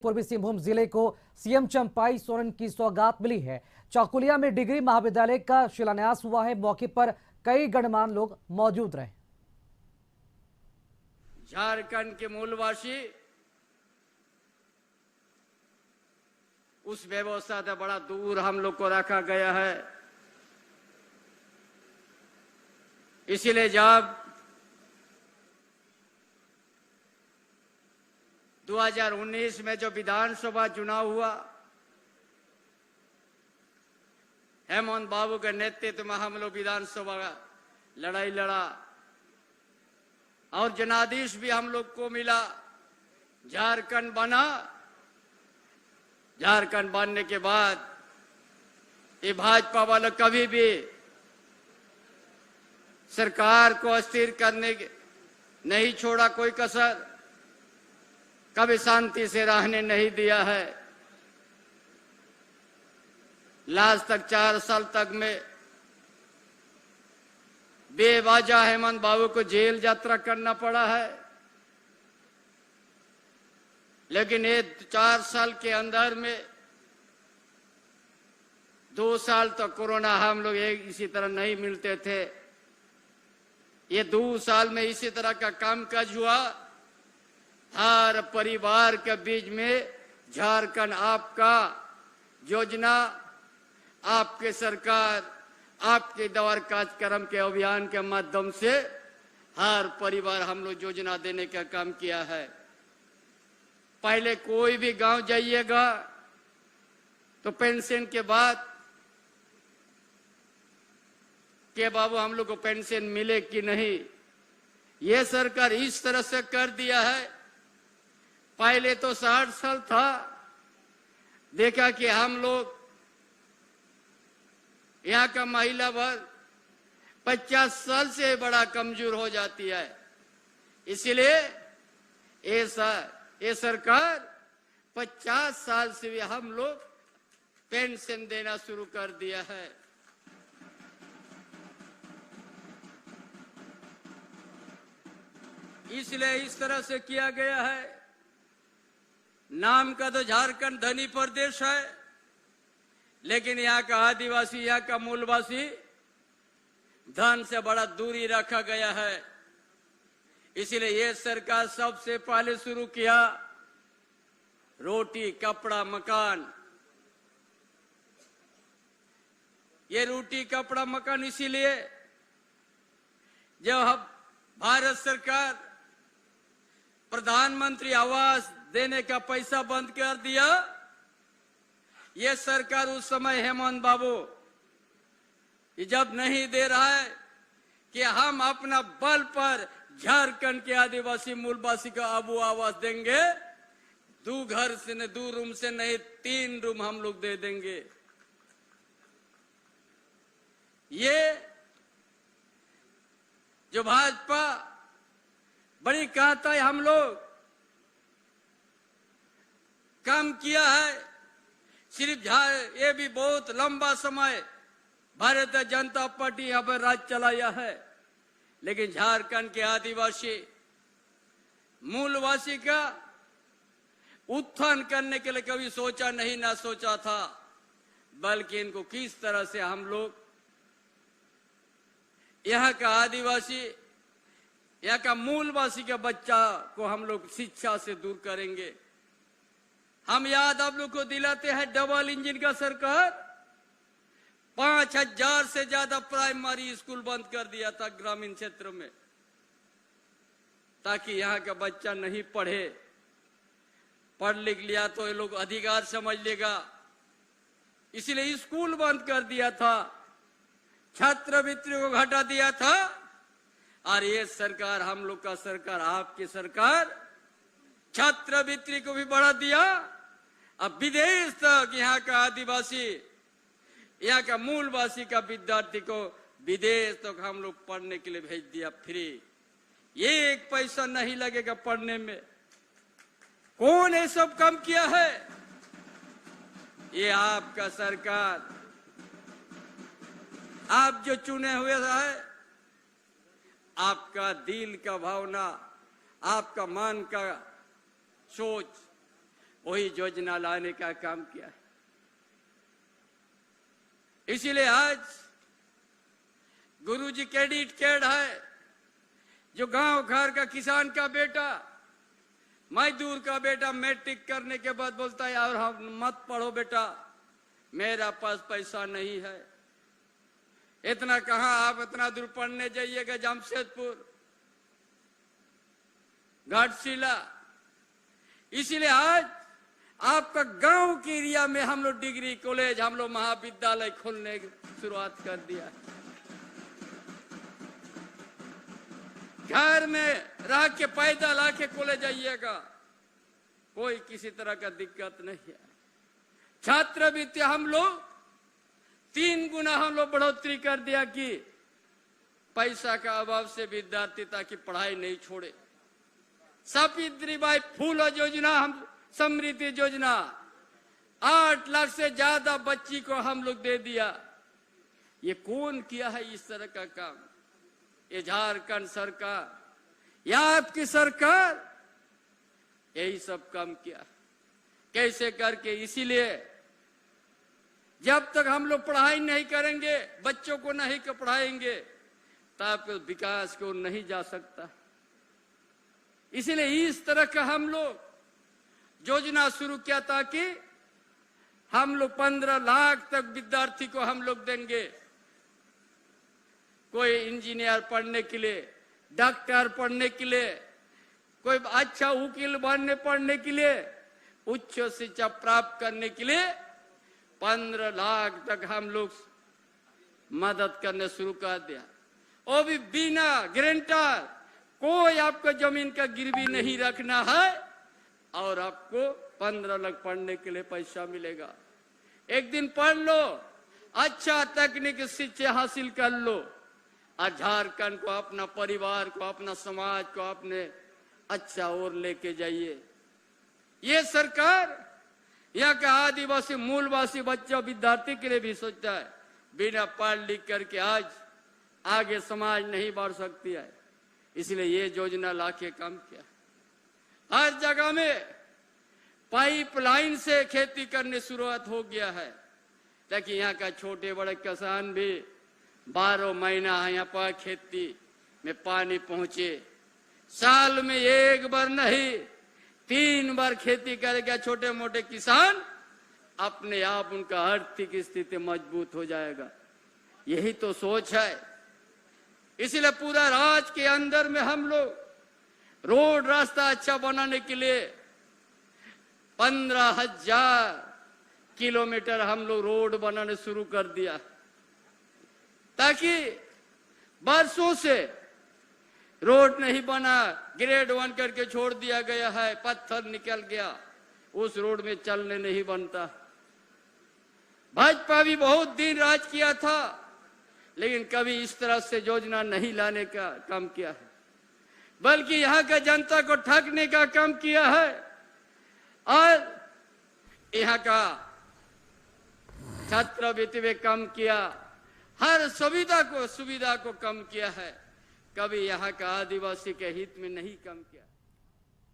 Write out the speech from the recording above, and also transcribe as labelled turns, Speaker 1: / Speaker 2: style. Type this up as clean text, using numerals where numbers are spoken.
Speaker 1: पूर्वी सिंहभूम जिले को सीएम चंपाई सोरेन की सौगात मिली है। चौकुलिया में डिग्री महाविद्यालय का शिलान्यास हुआ है। मौके पर कई गणमान्य लोग मौजूद रहे।
Speaker 2: झारखंड के मूलवासी उस व्यवस्था से बड़ा दूर हम लोग को रखा गया है। इसीलिए जब 2019 में जो विधानसभा चुनाव हुआ, हेमंत बाबू के नेतृत्व में हम लोग विधानसभा लड़ाई लड़ा और जनादेश भी हम लोग को मिला। झारखंड बना। झारखंड बनने के बाद ये भाजपा वाले कभी भी सरकार को अस्थिर करने नहीं छोड़ा कोई कसर, कभी शांति से रहने नहीं दिया है। लास्ट तक 4 साल तक में बेवजह हेमंत बाबू को जेल यात्रा करना पड़ा है। लेकिन ये 4 साल के अंदर में 2 साल तो कोरोना हम लोग इसी तरह नहीं मिलते थे। ये 2 साल में इसी तरह का कामकाज हुआ। हर परिवार के बीच में झारखंड आपका योजना, आपके सरकार, आपके द्वार कार्यक्रम के अभियान के माध्यम से हर परिवार हम लोग योजना देने का काम किया है। पहले कोई भी गांव जाइएगा तो पेंशन के बाद के बाबू हम लोग को पेंशन मिले कि नहीं, ये सरकार इस तरह से कर दिया है। पहले तो 60 साल था, देखा कि हम लोग यहाँ का महिला वर्ग 50 साल से बड़ा कमजोर हो जाती है। इसलिए ये सरकार 50 साल से भी हम लोग पेंशन देना शुरू कर दिया है। इसलिए इस तरह से किया गया है। नाम का तो झारखंड धनी प्रदेश है, लेकिन यहाँ का आदिवासी, यहाँ का मूलवासी धन से बड़ा दूरी रखा गया है। इसलिए ये सरकार सबसे पहले शुरू किया रोटी, कपड़ा, मकान। ये रोटी, कपड़ा, मकान इसीलिए जब भारत सरकार प्रधानमंत्री आवास देने का पैसा बंद कर दिया, ये सरकार उस समय हेमंत बाबू जब नहीं दे रहा है कि हम अपना बल पर झारखंड के आदिवासी मूलवासी को अब आवास देंगे। 2 घर से न 2 रूम से नहीं 3 रूम हम लोग दे देंगे। ये जो भाजपा बड़ी कहता है हम लोग काम किया है, सिर्फ ये भी बहुत लंबा समय भारतीय जनता पार्टी यहाँ पर राज चलाया है। लेकिन झारखंड के आदिवासी मूलवासी का उत्थान करने के लिए कभी सोचा नहीं, ना सोचा था, बल्कि इनको किस तरह से हम लोग यहाँ का आदिवासी, यहाँ का मूलवासी के बच्चा को हम लोग शिक्षा से दूर करेंगे। हम याद आप लोग को दिलाते हैं, डबल इंजन का सरकार 5000 से ज्यादा प्राइमरी स्कूल बंद कर दिया था ग्रामीण क्षेत्र में, ताकि यहाँ का बच्चा नहीं पढ़े। पढ़ लिख लिया तो ये लोग अधिकार समझ लेगा, इसलिए स्कूल बंद कर दिया था, छात्रवृत्ति को घटा दिया था। और ये सरकार, हम लोग का सरकार, आपकी सरकार, छात्रवृत्ति को भी बढ़ा दिया। अब विदेश तक यहाँ का आदिवासी, यहाँ का मूलवासी का विद्यार्थी को विदेश तक हम लोग पढ़ने के लिए भेज दिया फ्री। ये 1 पैसा नहीं लगेगा पढ़ने में। कौन ये सब काम किया है? ये आपका सरकार, आप जो चुने हुए है, आपका दिल का भावना, आपका मन का सोच वही योजना लाने का काम किया है। इसीलिए आज गुरुजी कैडेट कैड है, जो गांव घर का किसान का बेटा, मजदूर का बेटा मैट्रिक करने के बाद बोलता है और हम मत पढ़ो बेटा, मेरा पास पैसा नहीं है। इतना कहां आप इतना दूर पढ़ने जाइएगा, जमशेदपुर, घाटशिला। इसीलिए आज आपका गांव के एरिया में हम लोग डिग्री कॉलेज, हम लोग महाविद्यालय खोलने की शुरुआत कर दिया। घर में रह के पैदल आके कॉलेज जाइएगा, कोई किसी तरह का दिक्कत नहीं है। छात्रवृत्ति हम लोग 3 गुना हम लोग बढ़ोतरी कर दिया कि पैसा का अभाव से विद्यार्थी ताकि पढ़ाई नहीं छोड़े। सावित्रीबाई फूले योजना, हम समृद्धि योजना 8 लाख से ज्यादा बच्ची को हम लोग दे दिया। ये कौन किया है इस तरह का काम? ये झारखंड सरकार या आपकी सरकार यही सब काम किया। कैसे करके? इसीलिए जब तक हम लोग पढ़ाई नहीं करेंगे, बच्चों को नहीं पढ़ाएंगे, तब विकास को नहीं जा सकता। इसीलिए इस तरह का हम लोग योजना शुरू किया ताकि हम लोग 15 लाख तक विद्यार्थी को हम लोग देंगे। कोई इंजीनियर पढ़ने के लिए, डॉक्टर पढ़ने के लिए, कोई अच्छा वकील बनने पढ़ने के लिए, उच्च शिक्षा प्राप्त करने के लिए 15 लाख तक हम लोग मदद करने शुरू कर दिया। वो भी बिना गारंटर, कोई आपको जमीन का गिरवी नहीं रखना है और आपको 15 लाख पढ़ने के लिए पैसा मिलेगा। एक दिन पढ़ लो, अच्छा तकनीकी शिक्षा हासिल कर लो और झारखंड को, अपना परिवार को, अपना समाज को अपने अच्छा और लेके जाइए। ये सरकार यहाँ का आदिवासी मूलवासी बच्चा विद्यार्थी के लिए भी सोचता है। बिना पढ़ लिख करके आज आगे समाज नहीं बढ़ सकती है, इसलिए ये योजना लाके काम किया। हर जगह में पाइपलाइन से खेती करने शुरुआत हो गया है ताकि यहाँ का छोटे बड़े किसान भी 12 महीना यहाँ पर खेती में पानी पहुंचे। साल में एक बार नहीं 3 बार खेती करेगा छोटे मोटे किसान, अपने आप उनका आर्थिक स्थिति मजबूत हो जाएगा। यही तो सोच है। इसलिए पूरा राज्य के अंदर में हम लोग रोड रास्ता अच्छा बनाने के लिए 15,000 किलोमीटर हम लोग रोड बनाने शुरू कर दिया, ताकि बरसों से रोड नहीं बना, ग्रेड 1 करके छोड़ दिया गया है, पत्थर निकल गया, उस रोड में चलने नहीं बनता। भाजपा भी बहुत दिन राज किया था, लेकिन कभी इस तरह से योजना नहीं लाने का काम किया है, बल्कि यहाँ का जनता को ठगने का काम किया है और यहाँ का छात्रवृत्ति में कम किया, हर सुविधा को कम किया है, कभी यहाँ का आदिवासी के हित में नहीं कम किया।